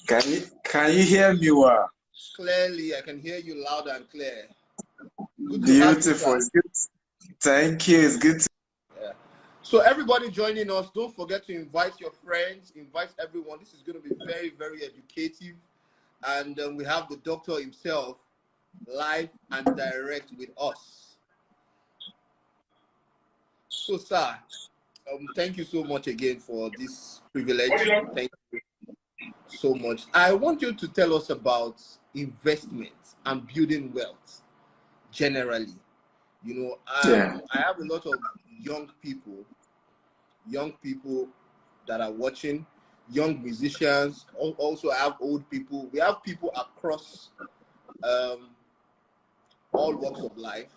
Can you hear me well? Clearly, I can hear you loud and clear. Good to have you, Beautiful. sir. It's good. Thank you. It's good to Yeah. So everybody joining us, don't forget to invite your friends, invite everyone. This is going to be very, very educative. And we have the doctor himself live and direct with us. So, sir, thank you so much again for this privilege. Thank you so much. I want you to tell us about investments and building wealth generally. You know, yeah. I have a lot of young people that are watching, young musicians. Also, I have old people. We have people across all walks of life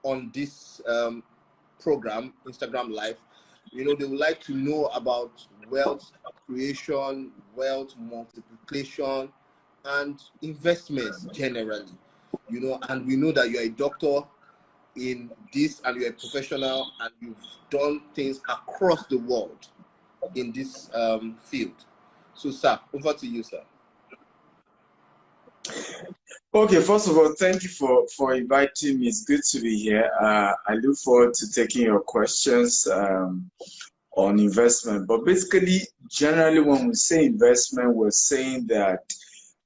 on this program, Instagram Live. You know, they would like to know about wealth creation, wealth multiplication, and investments generally. You know, and we know that you're a doctor in this and you're a professional and you've done things across the world in this field. So, sir, over to you, sir. Okay. First of all, thank you for inviting me. It's good to be here. I look forward to taking your questions on investment. But basically, generally, when we say investment, we're saying that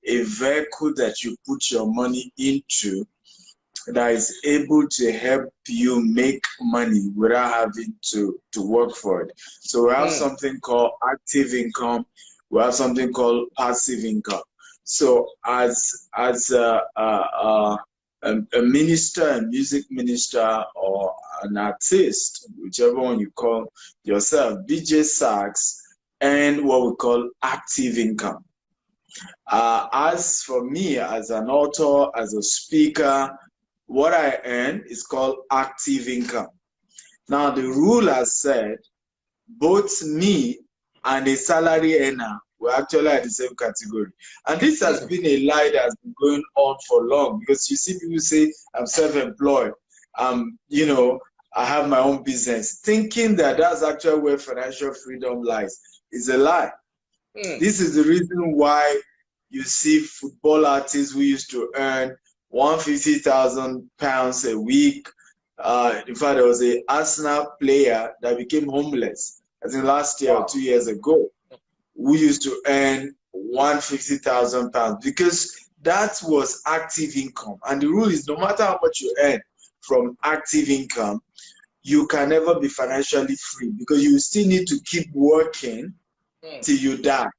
a vehicle that you put your money into that is able to help you make money without having to work for it. So we have something called active income. We have something called passive income. So as a minister, a music minister, or an artist, whichever one you call yourself, DJ Sax, and what we call active income. As for me, as an author, as a speaker, what I earn is called active income. Now, the rule has said both me and a salary earner were actually at the same category. And this has been a lie that has been going on for long, because you see people say, I'm self-employed. You know, I have my own business. Thinking that that's actually where financial freedom lies is a lie. This is the reason why you see football artists who used to earn £150,000 a week. In fact, there was an Arsenal player that became homeless, I think last year or 2 years ago, who used to earn £150,000 because that was active income. And the rule is no matter how much you earn from active income, you can never be financially free because you still need to keep working till you die.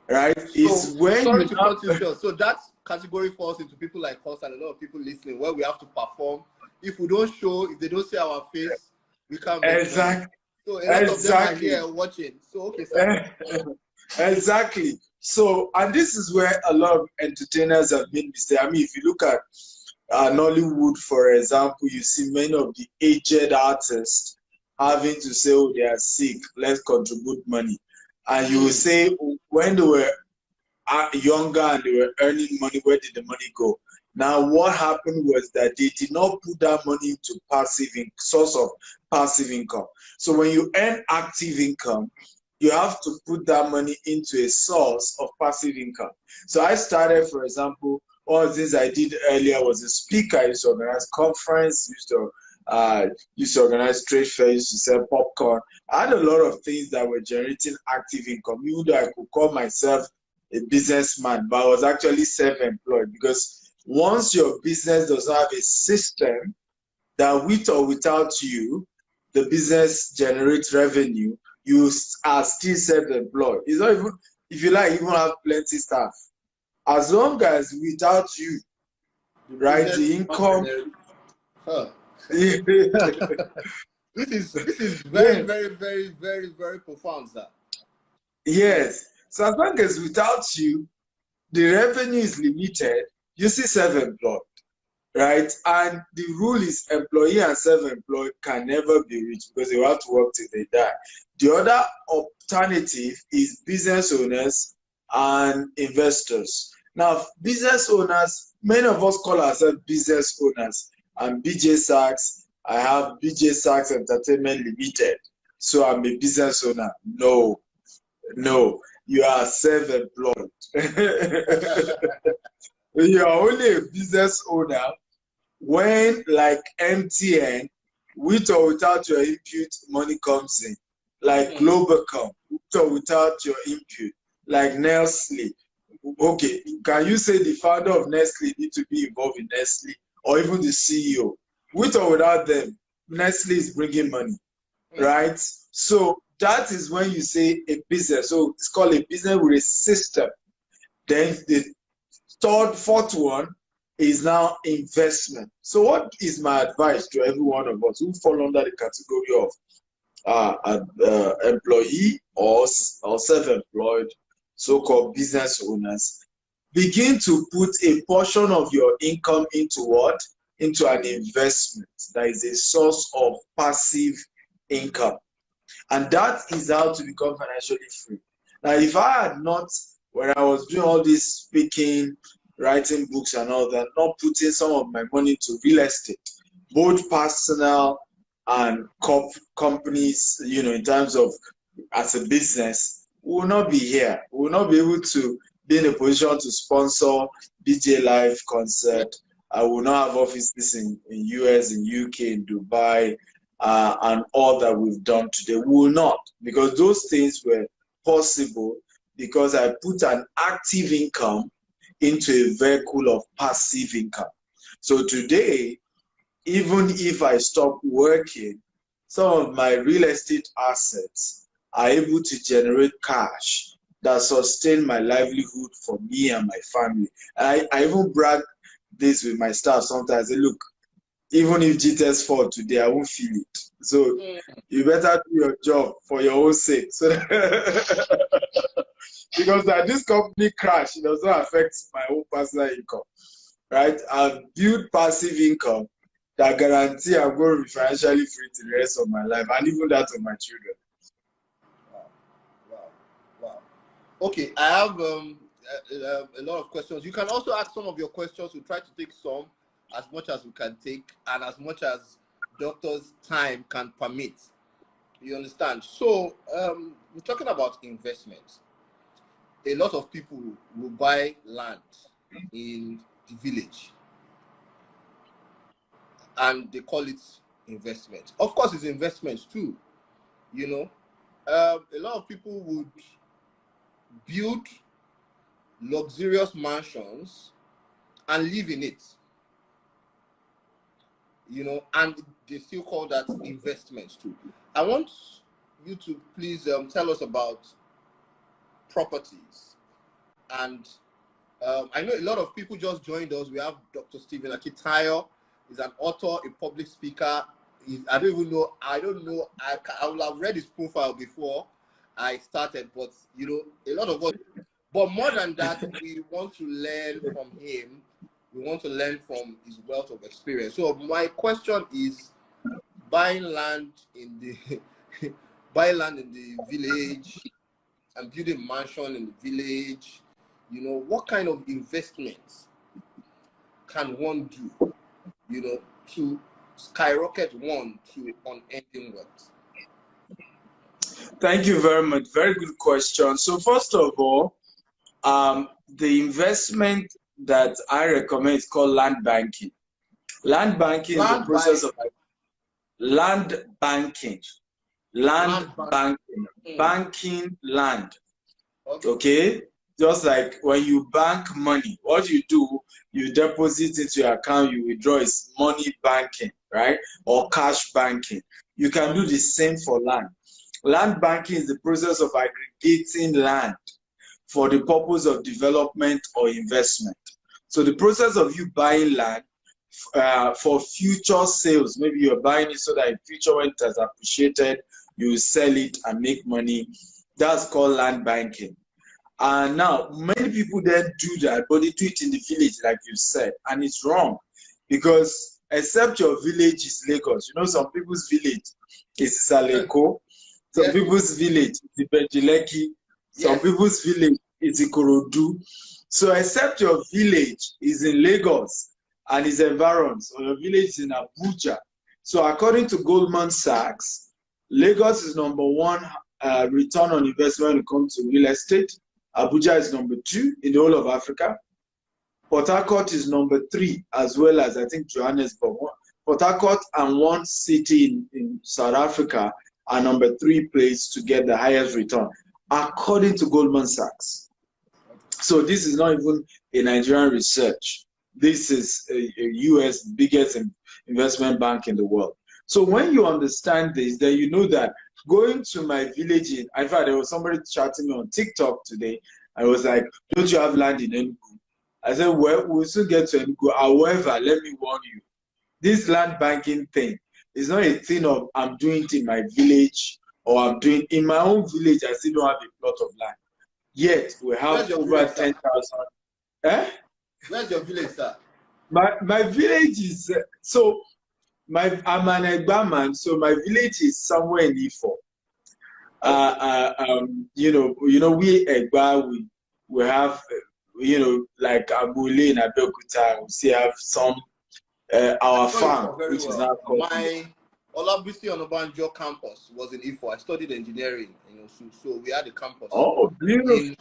Right? So, sorry to cut you short. So that category falls into people like us and a lot of people listening where we have to perform. If we don't show, if they don't see our face, we can't make money. So a lot of them are here watching. So okay, sir. Exactly. So, and this is where a lot of entertainers have made mistakes. I mean, if you look at Nollywood, for example, you see many of the aged artists having to say, oh, they are sick, let's contribute money. And you will say, when they were younger and they were earning money, where did the money go? Now, what happened was that they did not put that money into source of passive income. So when you earn active income, you have to put that money into a source of passive income. So I started, for example, one of the things I did earlier was a speaker. I used to organize conference, used to organize trade fairs, used to sell popcorn. I had a lot of things that were generating active income, even though I could call myself a businessman, but I was actually self-employed, because once your business does not have a system that with or without you, the business generates revenue, you are still self-employed. It's not even, if you like, even have plenty staff. As long as without you, right, the income. This is very, very, very, very, very profound, sir. Yes. So as long as without you, the revenue is limited, you see self-employed, right? And the rule is employee and self-employed can never be rich because they will have to work till they die. The other alternative is business owners and investors. Now, business owners, many of us call ourselves business owners. I'm BJ Sachs. I have BJ Sachs Entertainment Limited. So I'm a business owner. No. you are self-employed. You are only a business owner when, like MTN, with or without your input, money comes in. Like Globacom, with or without your input. Like Nestle. Okay, can you say the founder of Nestle need to be involved in Nestle, or even the CEO? With or without them, Nestle is bringing money, right? So that is when you say a business. So it's called a business with a system. Then the fourth one is now investment. So what is my advice to every one of us who fall under the category of employee or self-employed, so-called business owners? Begin to put a portion of your income into what? Into an investment that is a source of passive income. And that is how to become financially free. Now, if I had not, when I was doing all this speaking, writing books and all that, not putting some of my money to real estate, both personal and companies, you know, in terms of as a business, we will not be here. We will not be able to be in a position to sponsor DJ Live concert. I will not have offices in US, in UK, in Dubai, and all that we've done today. We will not, because those things were possible because I put an active income into a vehicle of passive income. So today, even if I stop working, some of my real estate assets are able to generate cash that sustain my livelihood for me and my family. I even brag this with my staff sometimes. I say, look, even if GTS fall today, I won't feel it. So you better do your job for your own sake. So because that this company crash, it does not affect my own personal income, right? I've built passive income that guarantee I'm going to be financially free to the rest of my life, and even that of my children. Wow. Okay, I have a lot of questions. You can also ask some of your questions. We'll try to take some, as much as we can take, and as much as doctor's time can permit. You understand? So we're talking about investments. A lot of people will buy land in the village and they call it investment. Of course, it's investments too. You know, a lot of people would build luxurious mansions and live in it. You know, and they still call that investments too. I want you to please tell us about properties. And I know a lot of people just joined us. We have Dr. Stephen Akintayo. He's an author, a public speaker. I don't know. I will have read his profile before I started, but you know, a lot of us. But more than that, we want to learn from him. We want to learn from his wealth of experience. So my question is, buying land in the village and building mansion in the village, you know, what kind of investments can one do, you know, to skyrocket one to unending wealth? Thank you very much. Very good question. So first of all, the investment that I recommend is called land banking. Land banking is the process of land banking. Banking land. Okay? Just like when you bank money, what you do, you deposit into your account, you withdraw, is money banking, right? Or cash banking. You can do the same for land. Land banking is the process of aggregating land for the purpose of development or investment. So the process of you buying land for future sales, maybe you're buying it so that in future when it has appreciated, you sell it and make money. That's called land banking. And now, many people then do that, but they do it in the village, like you said, and it's wrong. Because except your village is Lagos, you know, some people's village is Saleko, some people's village is Bejileki, some people's village is Ikorodu. So except your village is in Lagos and its environs, or your village is in Abuja. So according to Goldman Sachs, Lagos is #1 return on investment when it comes to real estate. Abuja is number 2 in the whole of Africa. Port Harcourt is number 3, as well as I think Johannesburg. Port Harcourt and one city in South Africa are number 3 place to get the highest return, according to Goldman Sachs. So this is not even a Nigerian research. This is a US biggest investment bank in the world. So when you understand this, then you know that going to my village, in fact, there was somebody chatting me on TikTok today. I was like, don't you have land in Enugu? I said, well, we'll soon get to Enugu. However, let me warn you, this land banking thing is not a thing of I'm doing it in my village or I'm doing in my own village. I still don't have a plot of land. Yet we have over 10,000. Eh? Where's your village, sir? My village is I'm an Egba man, so my village is somewhere in Ifo. We Egba, we have like Abule in Abeokuta. We still have some our farm, which is now called. My Olabisi Onabanjo campus was in Ifo. I studied engineering, so we had a campus. Oh, beautiful! In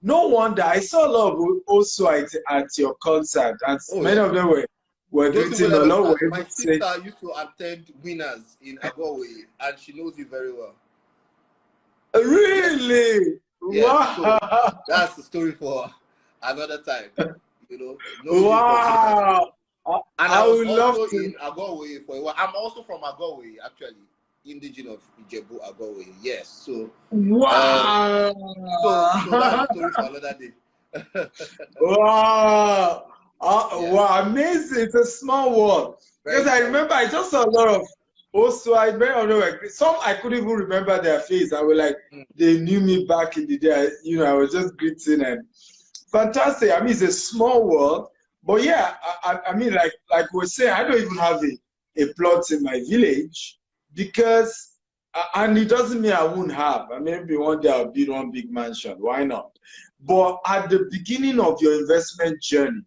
No wonder I saw a lot of also at your concert, and many of them were greeting a lot. My sister used to attend Winners in Agowe, and she knows you very well. Really? Yes, wow! So that's the story for another time. Wow! And I was also in Agowe for a while. I'm also from Agowe, actually. Indigenous of Ijebu Agowe, yes. So wow. So that's a story for another day. Wow. Wow, amazing. It's a small world. Because I remember I just saw a lot of I some I couldn't even remember their face. I was like, they knew me back in the day. I was just greeting and fantastic. I mean, it's a small world. But yeah, I mean, like we're saying, I don't even have a plot in my village. Because, and it doesn't mean I won't have. Maybe one day I'll build one big mansion. Why not? But at the beginning of your investment journey,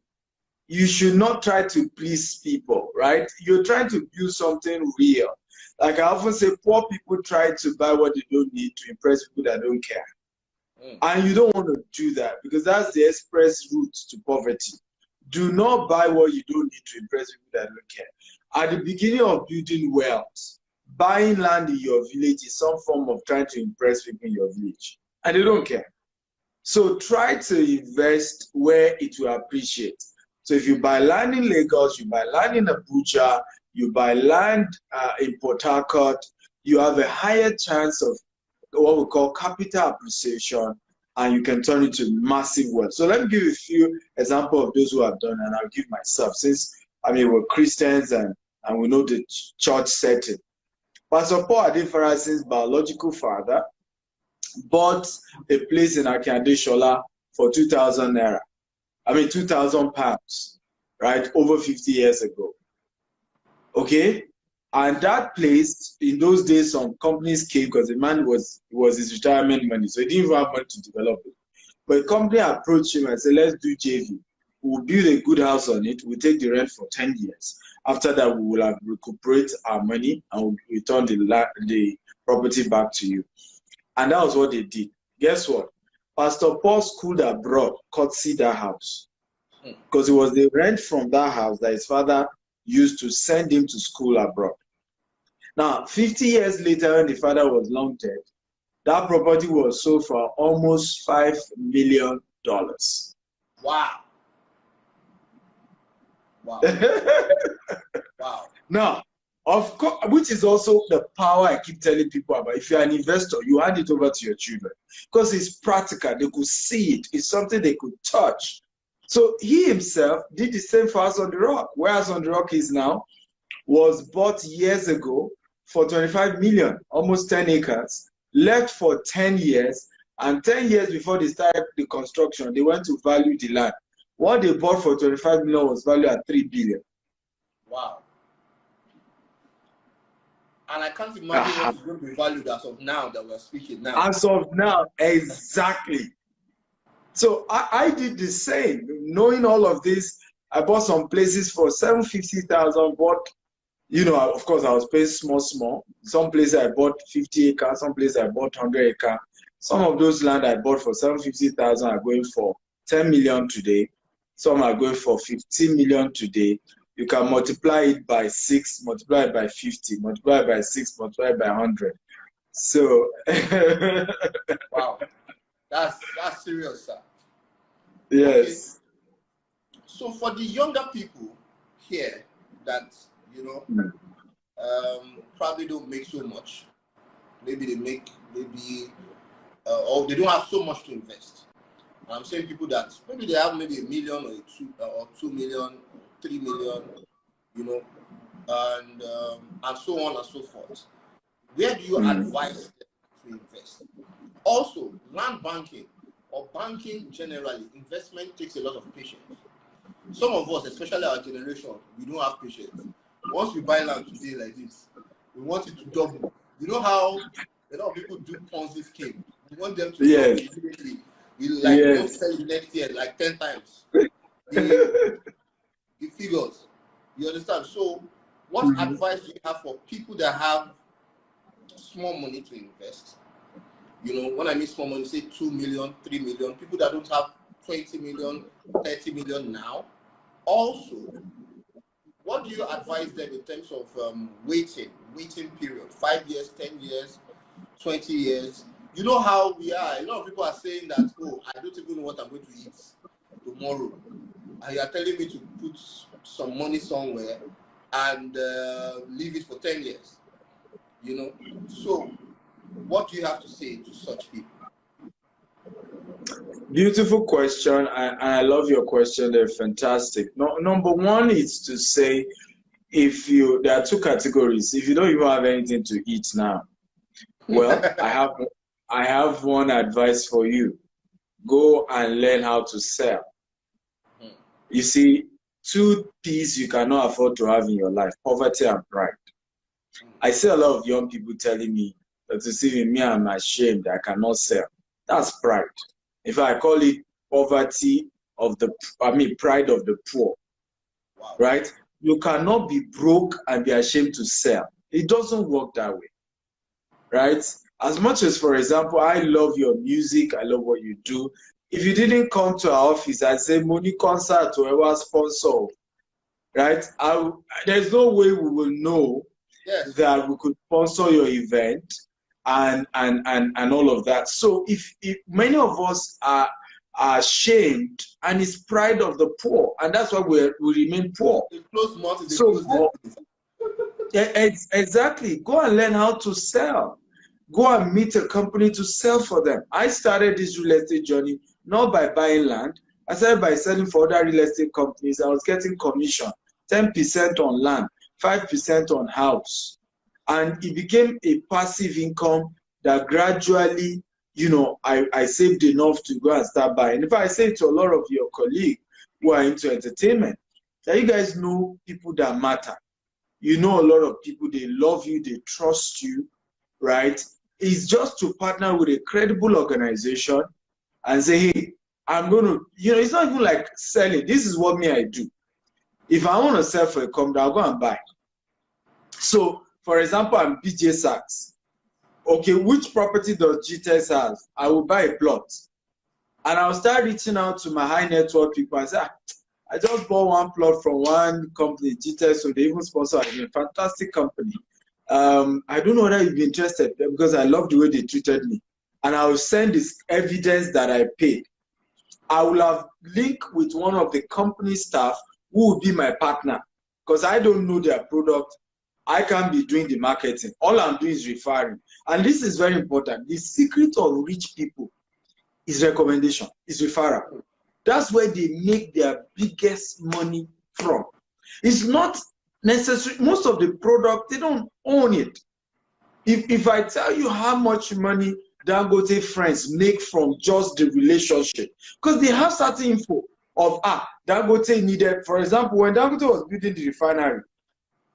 you should not try to please people, right? You're trying to build something real. Like I often say, poor people try to buy what they don't need to impress people that don't care. And you don't want to do that because that's the express route to poverty. Do not buy what you don't need to impress people that don't care. At the beginning of building wealth, buying land in your village is some form of trying to impress people in your village, and they don't care. So try to invest where it will appreciate. So if you buy land in Lagos, you buy land in Abuja, you buy land in Port Harcourt, you have a higher chance of what we call capital appreciation, and you can turn it into massive wealth. So let me give you a few examples of those who have done, and I'll give myself, since we're Christians and we know the church setting. Pastor Paul Adefarasin's biological father bought a place in Akintayo for 2,000 naira. 2,000 pounds, right? Over 50 years ago. Okay? And that place, in those days, some companies came because the man was his retirement money, so he didn't even have money to develop it. But a company approached him and said, let's do JV. We'll build a good house on it. We'll take the rent for 10 years. After that, we will have recuperate our money and we'll return the property back to you. And that was what they did. Guess what? Pastor Paul schooled abroad, courtesy that house. Because it was the rent from that house that his father used to send him to school abroad. Now, 50 years later, when the father was long dead, that property was sold for almost $5 million. Wow. Wow. Wow. Now, of course, which is also the power I keep telling people about. If you're an investor, you hand it over to your children because it's practical. They could see it. It's something they could touch. So he himself did the same for House on the Rock. Where House on the Rock is now was bought years ago for 25 million, almost 10 acres, left for 10 years, and 10 years before they started the construction, they went to value the land. What they bought for 25 million was valued at 3 billion. Wow. And I can't imagine what is going to be valued as of now that we're speaking now. As of now, exactly. So I did the same. Knowing all of this, I bought some places for 750,000, bought You know, of course, I was paying small. Some places I bought 50 acres, some places I bought 100 acres. Some of those land I bought for 750,000 are going for 10 million today. Some are going for 15 million today. You can multiply it by 6, multiply it by 50, multiply it by 6, multiply it by 100. So, Wow, that's serious, sir. Okay, yes. so for the younger people here that, you know, probably don't make so much, maybe they make, maybe, or they don't have so much to invest. I'm saying people that maybe they have maybe 1 million or 2 million, 3 million, you know, and so on and so forth. Where do you advise them to invest? Also, land banking or banking generally, investment takes a lot of patience. Some of us, especially our generation, we don't have patience. Once we buy land today like this, we want it to double. You know how a lot of people do Ponzi scheme. We want them to double immediately. We like want to sell it next year like 10 times. The figures. You understand? So what advice do you have for people that have small money to invest? You know, when I mean small money, say 2 million, 3 million, people that don't have 20 million, 30 million now. Also, what do you advise them in terms of waiting period? 5 years, 10 years, 20 years. You know how we are. A lot of people are saying that, oh, I don't even know what I'm going to eat tomorrow. And you are telling me to put some money somewhere and leave it for 10 years. You know? So, what do you have to say to such people? Beautiful question. I love your question. They're fantastic. No, number one is to say, there are two categories. If you don't even have anything to eat now, well, I have one advice for you. Go and learn how to sell. You see, two P's you cannot afford to have in your life: poverty and pride. I see a lot of young people telling me that to see me, I'm ashamed, I cannot sell. That's pride. In fact, I call it poverty of pride of the poor. Wow. Right? You cannot be broke and be ashamed to sell. It doesn't work that way. Right? As much as, for example, I love your music, I love what you do. If you didn't come to our office and say, money concert to ever sponsor, right? There's no way we will know that we could sponsor your event and all of that. So if many of us are ashamed, and it's pride of the poor, and that's why we remain poor. So exactly, go and learn how to sell. Go and meet a company to sell for them. I started this real estate journey not by buying land. I started by selling for other real estate companies. I was getting commission, 10% on land, 5% on house. And it became a passive income that gradually, you know, I saved enough to go and start buying. If I say to a lot of your colleagues who are into entertainment, that you guys know people that matter. You know a lot of people, they love you, they trust you, right? It's just to partner with a credible organization and say, hey, I'm going to, you know, it's not even like selling. This is what I do. If I want to sell for a company, I'll go and buy. So, for example, I'm PJ Sachs. Okay, which property does GTS have? I will buy a plot. And I'll start reaching out to my high net worth people and say, I just bought one plot from one company, GTS, so they even sponsor a fantastic company. I don't know whether you'd be interested because I love the way they treated me. And I will send this evidence that I paid. I will have linked with one of the company staff who will be my partner because I don't know their product. I can't be doing the marketing. All I'm doing is referring. And this is very important. The secret of rich people is recommendation, is referral. That's where they make their biggest money from. It's not necessary. Most of the product, they don't own it. If I tell you how much money Dangote friends make from just the relationship, because they have certain info of, Dangote needed, for example, when Dangote was building the refinery,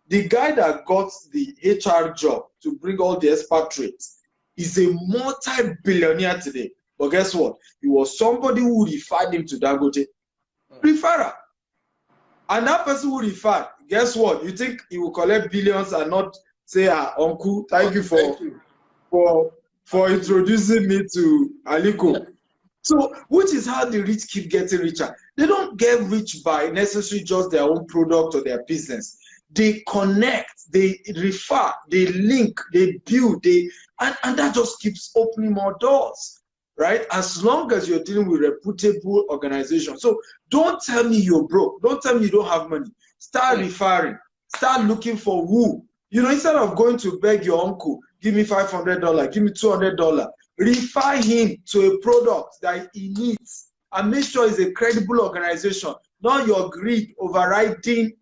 the guy that got the HR job to bring all the expatriates is a multi-billionaire today. But guess what? He was somebody who referred him to Dangote. Referral. And that person who referred, guess what? You think he will collect billions and not say, uncle, thank you for introducing me to Aliko. So, which is how the rich keep getting richer. They don't get rich by necessarily just their own product or their business. They connect, they refer, they link, they build, and that just keeps opening more doors, right? As long as you're dealing with reputable organizations. So don't tell me you're broke. Don't tell me you don't have money. Start referring. Start looking for who. Instead of going to beg your uncle, give me $500, give me $200, refer him to a product that he needs and make sure it's a credible organization, not your greed overriding,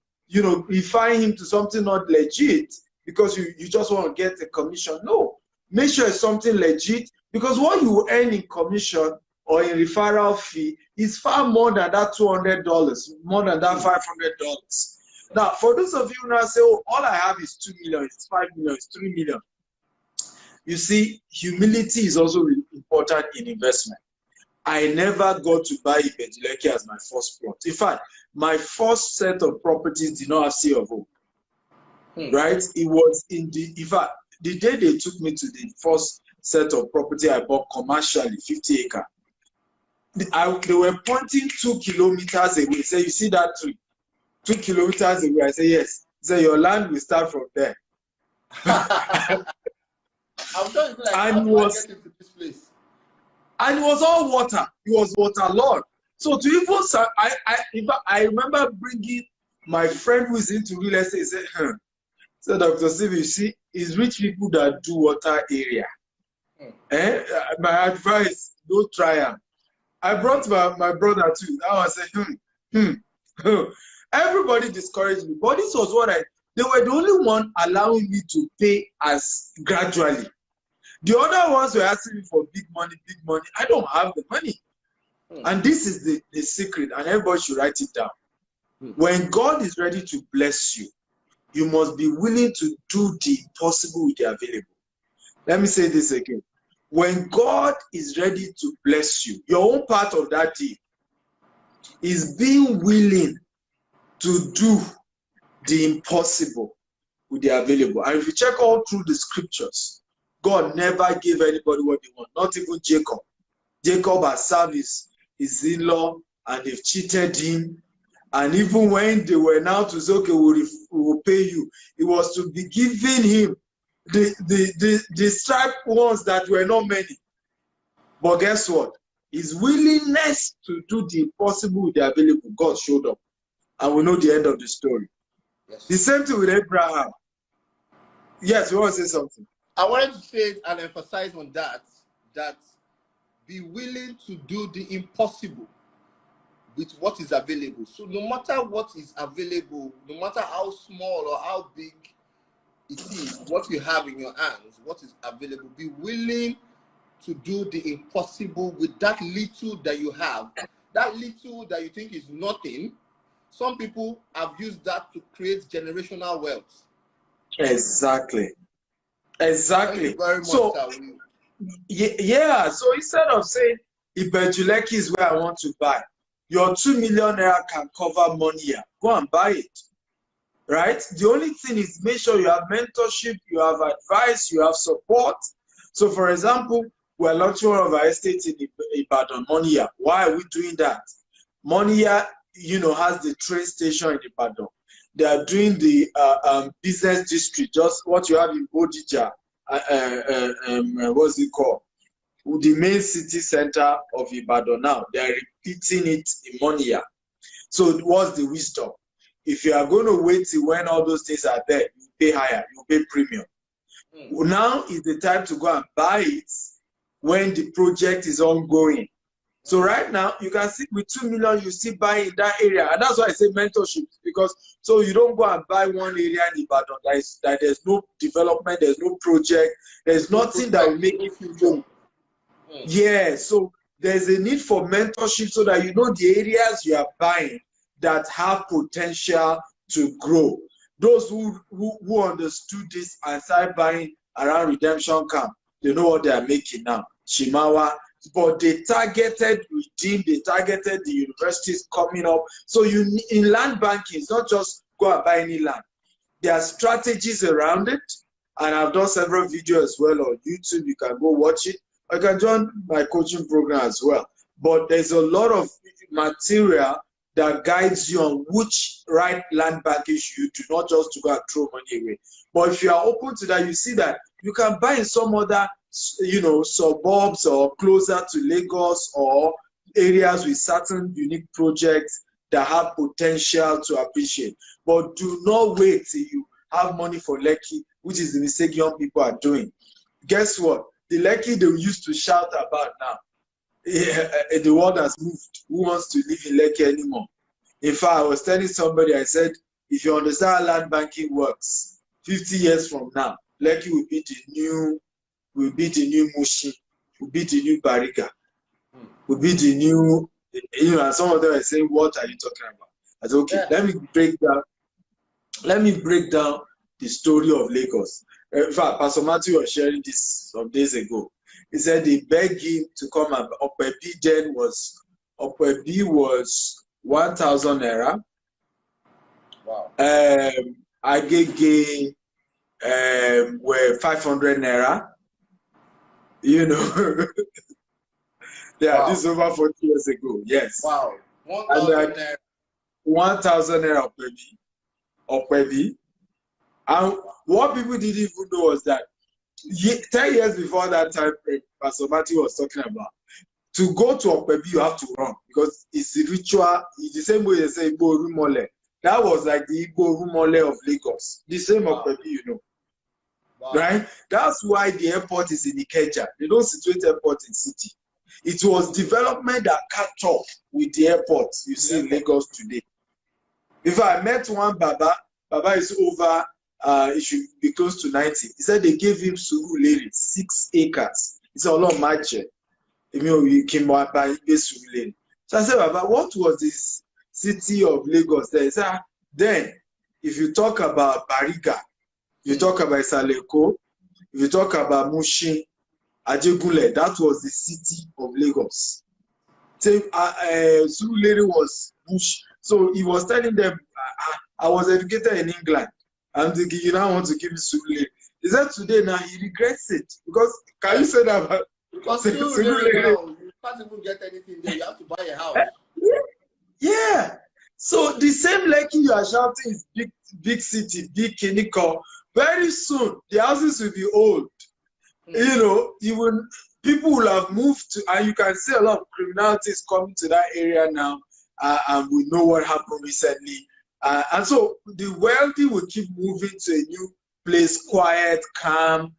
referring him to something not legit because you just want to get a commission. No, make sure it's something legit, because what you earn in commission or in referral fee is far more than that $200, more than that $500. Now, for those of you who now say, oh, all I have is 2 million, it's 5 million, it's 3 million. You see, humility is also really important in investment. I never got to buy Ibejuleke as my first plot. In fact, my first set of properties did not have C of O. Right? It was in fact, the day they took me to the first set of property I bought commercially, 50 acre, they were pointing 2 kilometers away. Say, you see that tree? 2 kilometers away. I say, yes. Say, your land will start from there. I'm sure it's like, and how do I get into this place? And it was all water. It was waterlogged. So to even, I remember bringing my friend who is into real estate. He said, so Dr. Steve, you see, it's rich people that do water area. My advice, don't try them. I brought my brother too. Now I said, everybody discouraged me. But this was they were the only one allowing me to pay as gradually. The other ones were asking me for big money, big money. I don't have the money. And this is the secret, and everybody should write it down. When God is ready to bless you, you must be willing to do the impossible with the available. Let me say this again. When God is ready to bless you, your own part of that deal is being willing to do the impossible with the available. And if you check all through the scriptures, God never gave anybody what they want, not even Jacob. Jacob has served his in-law and they've cheated him. And even when they were now to say, okay, we will pay you, it was to be giving him the striped ones that were not many. But guess what? His willingness to do the impossible with the available, God showed up. And we know the end of the story. Yes. The same thing with Abraham. Yes, you want to say something? I wanted to say and emphasize on that be willing to do the impossible with what is available. So no matter what is available, no matter how small or how big it is, what you have in your hands, what is available, be willing to do the impossible with that little that you have. That little that you think is nothing, some people have used that to create generational wealth. Exactly. Thank you very much, so, sir. Yeah, so instead of saying, Ibejuleke is where I want to buy, your 2 million naira can cover money here. Go and buy it. Right? The only thing is make sure you have mentorship, you have advice, you have support. So, for example, we're launching one of our estates in Ibadan, Monia. Why are we doing that? Monia, has the train station in Ibadan. They are doing the business district, just what you have in Bodija. What's it called? The main city center of Ibadan now. They are repeating it in Monia. So, what's the wisdom? If you are going to wait till when all those things are there, you pay higher, you pay premium. Now is the time to go and buy it when the project is ongoing. So right now, you can see with 2 million, you still buy in that area. And that's why I say mentorship, because so you don't go and buy one area in Ibadan that there's no development, there's no project, there's nothing that will make it go. Yeah, so there's a need for mentorship so that you know the areas you are buying that have potential to grow. Those who understood this and started buying around redemption camp, they know what they are making now. Shimawa, but they targeted Redeem, they targeted the universities coming up. So in land banking, it's not just go and buy any land. There are strategies around it, and I've done several videos as well on YouTube. You can go watch it. I can join my coaching program as well. But there's a lot of material that guides you on which right land package you do, not just to go and throw money away. But if you are open to that, you see that you can buy in some other, suburbs or closer to Lagos or areas with certain unique projects that have potential to appreciate. But do not wait till you have money for Lekki, which is the mistake young people are doing. Guess what? The Lekki they used to shout about now, the world has moved. Who wants to live in Lekki anymore? In fact, I was telling somebody, I said, if you understand how land banking works, 50 years from now, Lekki will be the new Mushi, will be the new Bariga, will be the new, and some of them are saying, what are you talking about? I said, okay, let me break down the story of Lagos. In fact, Pastor Matthew was sharing this some days ago. He said they begged him to come and Okpebi was 1,000 naira. Wow. Agege were 500 naira. Yeah, wow. This is over 40 years ago. Yes. Wow. 1,000 naira. 1,000 naira Okpebi. And what people didn't even know was that 10 years before that time, Pastor Matthew was talking about, to go to Okpebi, you have to run because it's a ritual. It's the same way they say Igbo Rumole. That was like the Igbo Rumole of Lagos. The same Okpebi, Wow. Right? That's why the airport is in Ikeja. They don't situate airport in city. It was development that catch up with the airport you see in Lagos today. If I met one Baba is over, it should be close to 90. He said they gave him Surulere, 6 acres. He said, "Allah match." So I said, "Baba, what was this city of Lagos there?" He said, then, if you talk about Bariga, you talk about Saleko, if you talk about Mushin, Ajegule, that was the city of Lagos. So, Surulere was bush. So he was telling them, I was educated in England. I'm thinking, you now want to give me Surulere. He said today now he regrets it. Because, can you say that about because Surulere now, you can't even get anything there. You have to buy a house. Yeah. So the same Lekki you are shouting is big city, big Kiniko. Very soon, the houses will be old. People will have moved to, and you can see a lot of criminality is coming to that area now. And we know what happened recently. And so the wealthy will keep moving to a new place, quiet, calm.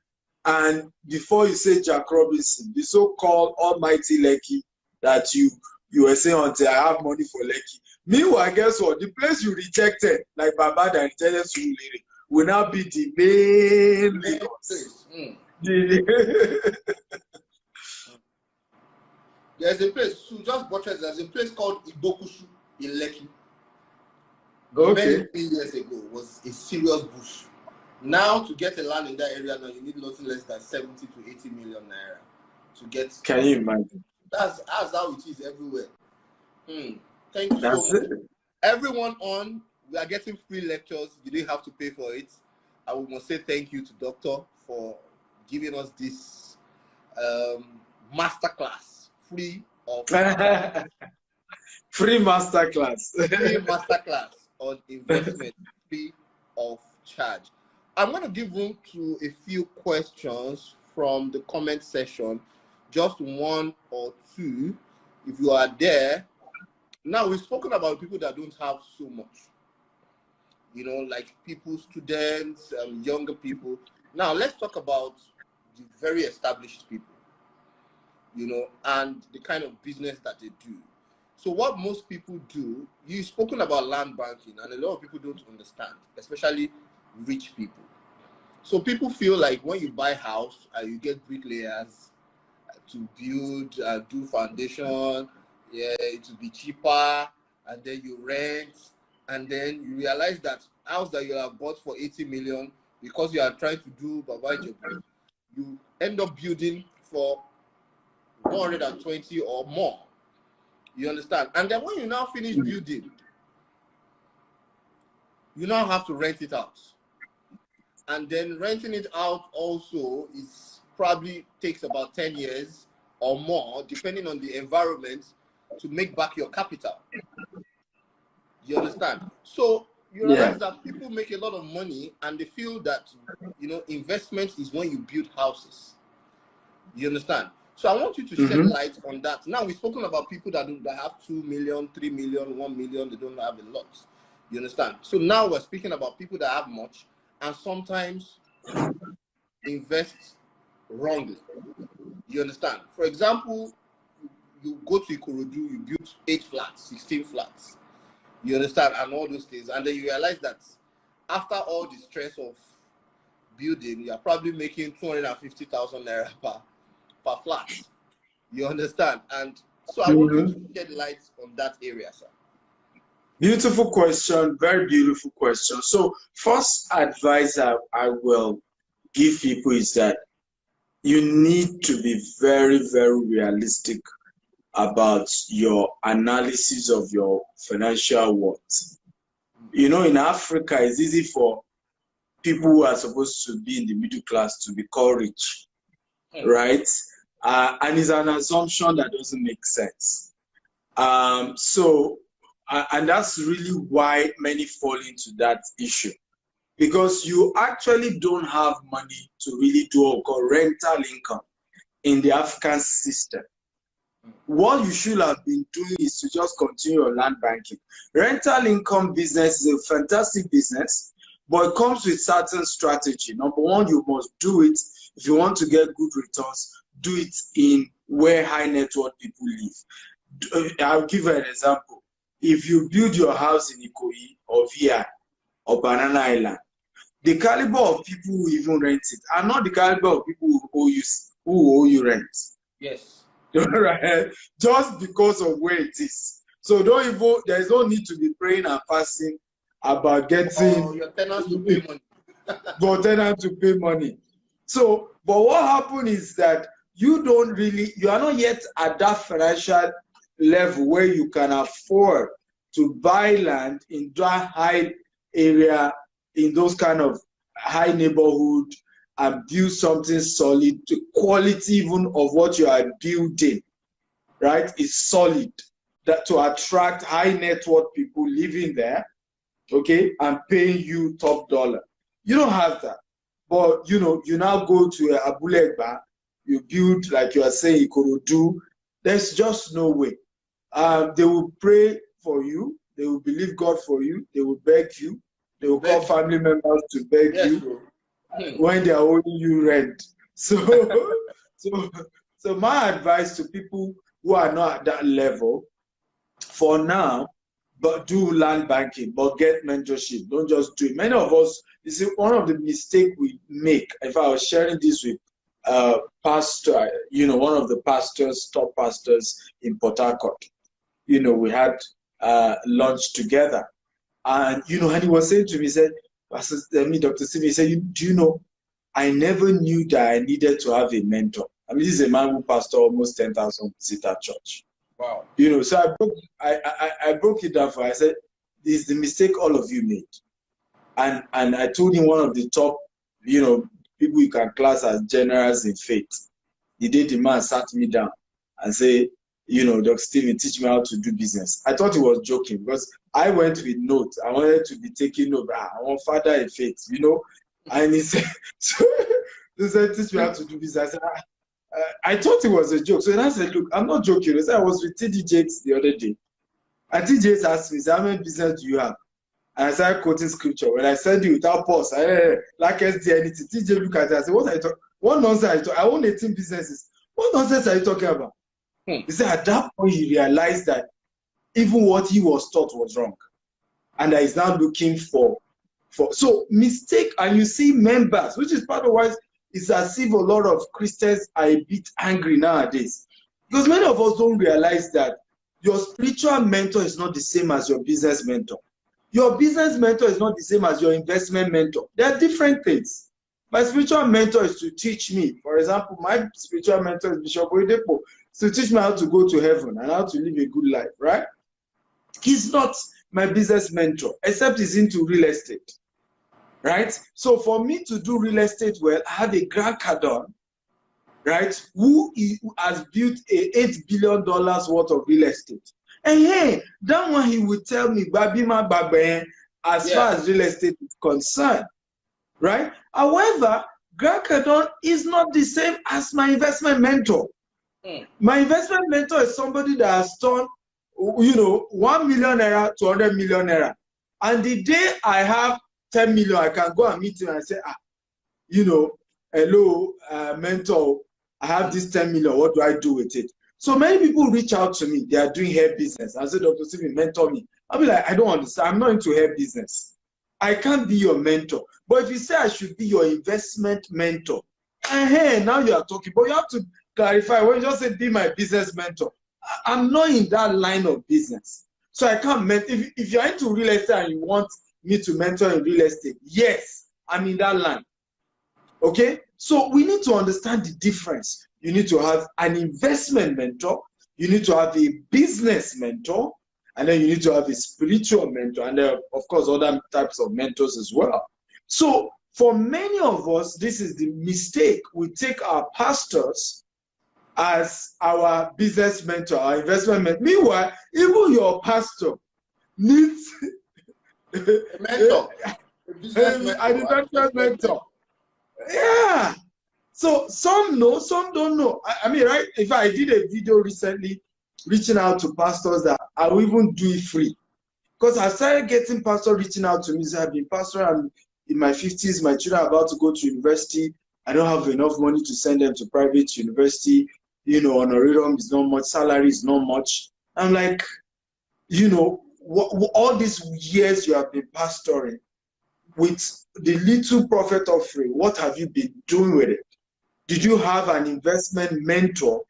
And before you say Jack Robinson, the so-called almighty Lekki that you were saying until I have money for Lekki. Meanwhile, guess what? The place you rejected, like Baba that rejected Surulere, will now be the main place. There's a place, so just butchers, there's a place called Ibokushu in Lekki. Okay. Many years ago was a serious bush. Now to get a land in that area now you need nothing less than 70 to 80 million naira to get. Can you imagine? That's how it is everywhere. Thank you so much. Everyone on, we are getting free lectures. You didn't have to pay for it. I must say thank you to Doctor for giving us this masterclass free of free masterclass. Free masterclass on investment free of charge. I'm going to give room to a few questions from the comment section, just one or two, if you are there. Now, we've spoken about people that don't have so much, like people, students, younger people. Now, let's talk about the very established people, and the kind of business that they do. So what most people do, you've spoken about land banking, and a lot of people don't understand, especially rich people. So people feel like when you buy a house, you get bricklayers to build, do foundation, it will be cheaper, and then you rent, and then you realize that house that you have bought for 80 million, because you are trying to do Baba Ijebu, you end up building for 120 or more. You understand? And then when you now finish building, you now have to rent it out. And then renting it out also is probably takes about 10 years or more, depending on the environment, to make back your capital. You understand? So you realize that people make a lot of money and they feel that, you know, investment is when you build houses. You understand? So I want you to shed light on that. Now, we've spoken about people that have 2 million, 3 million, 1 million, they don't have a lot. You understand? So now we're speaking about people that have much and sometimes invest wrongly. You understand? For example, you go to Ikorodu, you build 8 flats, 16 flats. You understand? And all those things. And then you realize that after all the stress of building, you're probably making 250,000 naira per flat. You understand? And so I want you to shed light on that area, sir. Beautiful question, very beautiful question. So first advice I will give people is that you need to be very, very realistic about your analysis of your financial worth. You know, in Africa, it's easy for people who are supposed to be in the middle class to be called rich, right? And it's an assumption that doesn't make sense. And that's really why many fall into that issue. Because you actually don't have money to really do what we call rental income in the African system. What you should have been doing is to just continue your land banking. Rental income business is a fantastic business, but it comes with certain strategy. Number one, you must do it if you want to get good returns. Do it in where high net worth people live. I'll give you an example. If you build your house in Ikoyi or VI or Banana Island, the caliber of people who even rent it are not the caliber of people who owe you rent. Yes. Right? Just because of where it is. So there's no need to be praying and fasting about getting your tenants to pay money. for tenants to pay money. So, but what happened is that you are not yet at that financial level where you can afford to buy land in that high area, in those kind of high neighborhood, and build something solid. The quality even of what you are building, right, is solid, that to attract high net worth people living there, okay, and paying you top dollar. You don't have that. But you know, you now go to Abulegba, you build, like you are saying, Ikorodu. There's just no way. They will pray for you, they will believe God for you, they will beg you, they will call family members to beg you when they are owing you rent. So, so my advice to people who are not at that level, for now, but do land banking, but get mentorship. Don't just do it. Many of us, you see, one of the mistakes we make, if I was sharing this with pastor, you know, one of the pastors, top pastors in Port Harcourt, you know, we had lunch together. And, you know, and he was saying to me, he said, Dr. Steve, he said, do you know, I never knew that I needed to have a mentor. I mean, this is a man who pastored almost 10,000 visitor church. Wow. You know, so I broke it down for him. I said, this is the mistake all of you made. And I told him one of the top, you know, people you can class as generals in faith. The day the man sat me down and said, you know, Dr. Stephen, teach me how to do business. I thought he was joking because I went with notes. I wanted to be taking notes. I want father in faith, you know. And he said, he said, teach me how to do business. I said, I thought it was a joke. So then I said, look, I'm not joking. I said, I was with TD Jakes the other day. And TD Jakes asked me, how many business do you have? And I started quoting scripture. When I said it without pause, like SD anything. TJ look at it. I said, what are you talking? What nonsense are you talking? I own 18 businesses. What nonsense are you talking about? He said at that point he realized that even what he was taught was wrong. And that he's now looking for so mistake, and you see members, which is part of why it's as if a lot of Christians are a bit angry nowadays. Because many of us don't realize that your spiritual mentor is not the same as your business mentor. Your business mentor is not the same as your investment mentor. They are different things. My spiritual mentor is to teach me. For example, my spiritual mentor is Bishop Oyedepo. to teach me how to go to heaven and how to live a good life, right? He's not my business mentor, except he's into real estate, right? So for me to do real estate well, I have a grandson, right, who has built a $8 billion worth of real estate. And hey, that one he would tell me, Babima Babe, as far as real estate is concerned, right? However, Grant Cardone is not the same as my investment mentor. My investment mentor is somebody that has turned, 1 million naira to 100 million naira. And the day I have 10 million, I can go and meet him and say, hello, mentor, I have this 10 million. What do I do with it? So many people reach out to me. They are doing hair business. I say, Dr. Stephen, mentor me. I'll be like, I don't understand. I'm not into hair business. I can't be your mentor. But if you say I should be your investment mentor, hey, now you are talking. But you have to clarify. When you just say be my business mentor, I'm not in that line of business. So I can't if you're into real estate and you want me to mentor in real estate, yes, I'm in that line. Okay? So we need to understand the difference. You need to have an investment mentor, you need to have a business mentor, and then you need to have a spiritual mentor, and there are, of course, other types of mentors as well. So for many of us, this is the mistake. We take our pastors as our business mentor, our investment mentor. Meanwhile, even your pastor needs a mentor, an investment mentor. Yeah. So some know, some don't know. I mean, right? If I did a video recently reaching out to pastors that I will even do it free. Because I started getting pastors reaching out to me. So I've been pastor, I'm in my 50s, my children are about to go to university. I don't have enough money to send them to private university. Honorarium is not much, salary is not much. I'm like, all these years you have been pastoring with the little profit offering, what have you been doing with it? Did you have an investment mentor,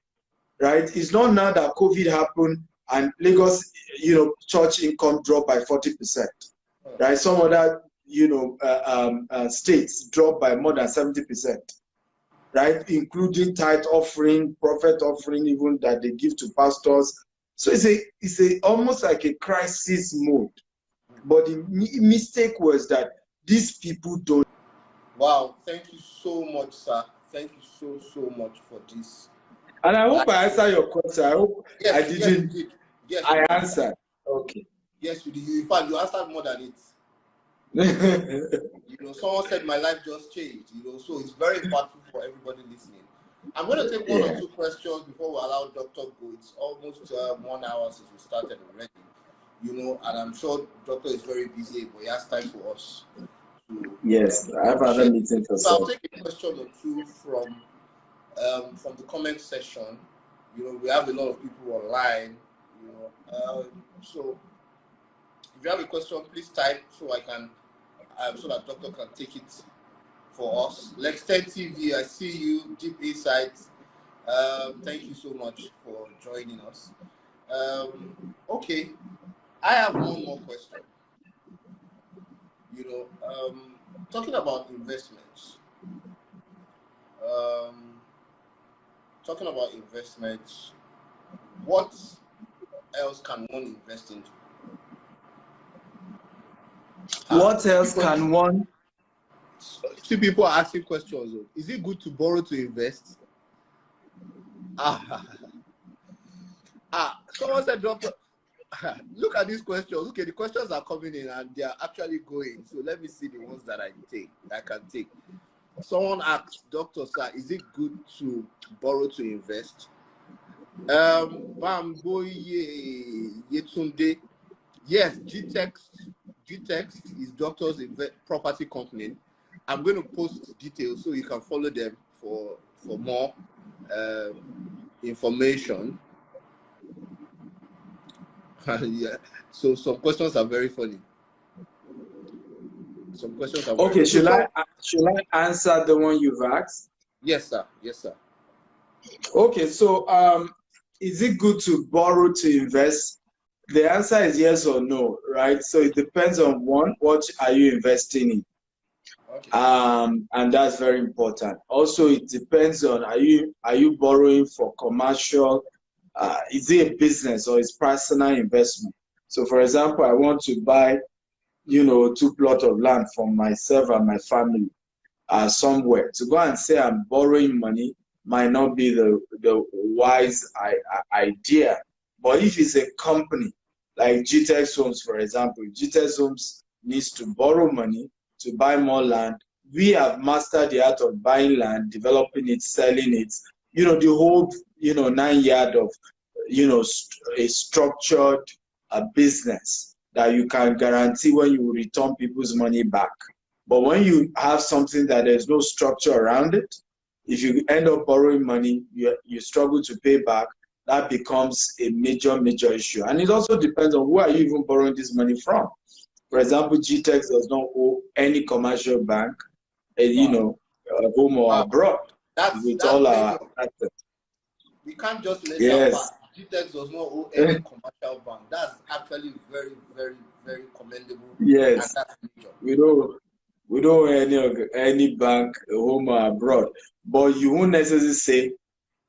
right? It's not now that COVID happened and Lagos, church income dropped by 40%, right? Some other, states dropped by more than 70%, right? Including tithe offering, profit offering, even that they give to pastors. So it's almost like a crisis mode. But the mistake was that these people don't. Wow, thank you so much, sir. Thank you so much for this. And I hope I answered your question. I hope I didn't. Yes, you did. Yes, I answered. Okay. Yes, you did. In fact, you answered more than it. Someone said my life just changed. So it's very important for everybody listening. I'm going to take one or two questions before we allow Doctor go. It's almost 1 hour since we started already. And I'm sure Doctor is very busy, but he has time for us. Yes, I have another meeting for so I'll take a question or two from the comment section. We have a lot of people online. So if you have a question, please type so I can, so that Doctor can take it for us. Lex 10 TV, I see you. Deep Insights. Thank you so much for joining us. Okay, I have one more question. Talking about investments. What else can one invest into? What else can one? Two people are asking questions. Is it good to borrow to invest? Someone said, Doctor, look at these questions. Okay, the questions are coming in and they are actually going. So let me see the ones that I can take. Someone asked, Doctor, sir, is it good to borrow to invest? Bamboye Yetunde. Yes, G-Text is Doctor's property company. I'm going to post details so you can follow them for more information. Yeah. So some questions are very funny. Some questions are okay. Should I answer the one you've asked? Yes, sir. Yes, sir. Okay. So is it good to borrow to invest? The answer is yes or no, right? So it depends on what are you investing in. Okay. And that's very important. Also, it depends on, are you borrowing for commercial, is it a business or is personal investment? So for example, I want to buy, 2 plots of land for myself and my family somewhere. To go and say I'm borrowing money might not be the wise idea. But if it's a company like GTEx Homes, for example, GTEx Homes needs to borrow money to buy more land. We have mastered the art of buying land, developing it, selling it. The whole 9 yard of a structured business that you can guarantee when you return people's money back. But when you have something that there's no structure around it, if you end up borrowing money, you struggle to pay back, that becomes a major issue. And it also depends on who are you even borrowing this money from. For example, GTEx does not owe any commercial bank, home or Wow. abroad, with all our assets. We can't just let that Yes. pass. GTEx does not owe any commercial bank. That's actually very commendable. Yes. And that's major. We don't owe any bank, home or abroad. But you won't necessarily say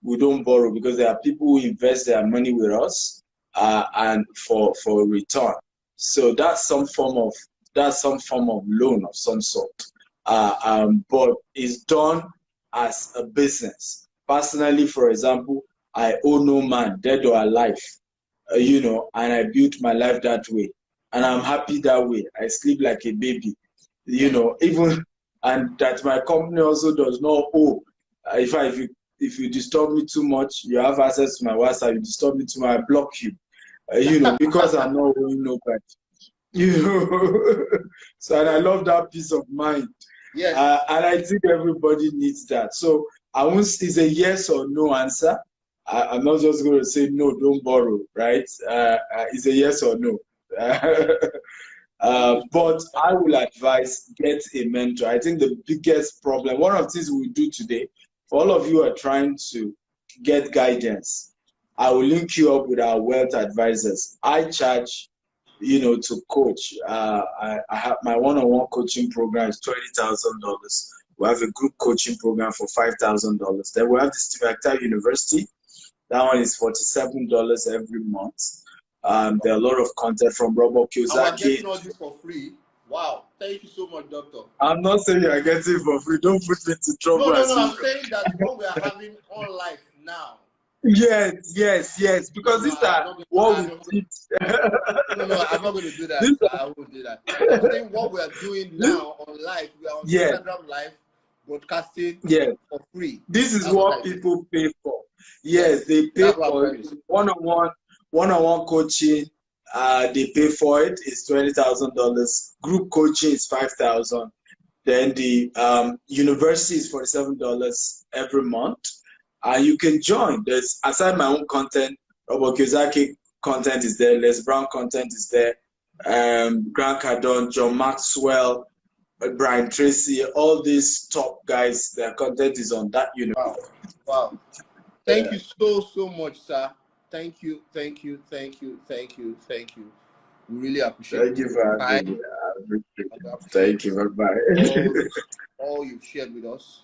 we don't borrow, because there are people who invest their money with us and for return. So that's some form of loan of some sort. But it's done as a business. Personally, for example, I owe no man, dead or alive, and I built my life that way. And I'm happy that way. I sleep like a baby, even, and that my company also does not owe. If you disturb me too much, you have access to my WhatsApp, you disturb me too much, I block you, because I'm not owing nobody. So, and I love that peace of mind. Yes. And I think everybody needs that. So I won't, it's a yes or no answer. I'm not just going to say no, don't borrow, right? It's a yes or no. But I will advise, get a mentor. I think the biggest problem, one of the things we do today, for all of you who are trying to get guidance, I will link you up with our wealth advisors. I charge, to coach. I have my one-on-one coaching program is $20,000. We have a group coaching program for $5,000. Then we have the Steve Akintayo University. That one is $47 every month. There are a lot of content from Robert Kiyosaki. I'm getting all this for free. Wow, thank you so much, Doctor. I'm not saying you are getting it for free. Don't put me to trouble. No. I'm saying that what we are having on life now. Yes. Because these are what we teach. No, I'm not going to do that. I won't do that. I'm saying what we are doing now on live. We are on Instagram Live, broadcasting for free. This is what people pay for. Yes, they pay for one-on-one coaching. They pay for it. It's $20,000. Group coaching is $5,000. Then the university is $47 every month. You can join. There's, aside my own content, Robert Kiyosaki content is there. Les Brown content is there. Grant Cardone, John Maxwell, Brian Tracy, all these top guys, their content is on that university. Wow. Thank you so much, sir. Thank you. We really appreciate it. Thank you for having me. Thank you. Bye-bye. All you've shared with us.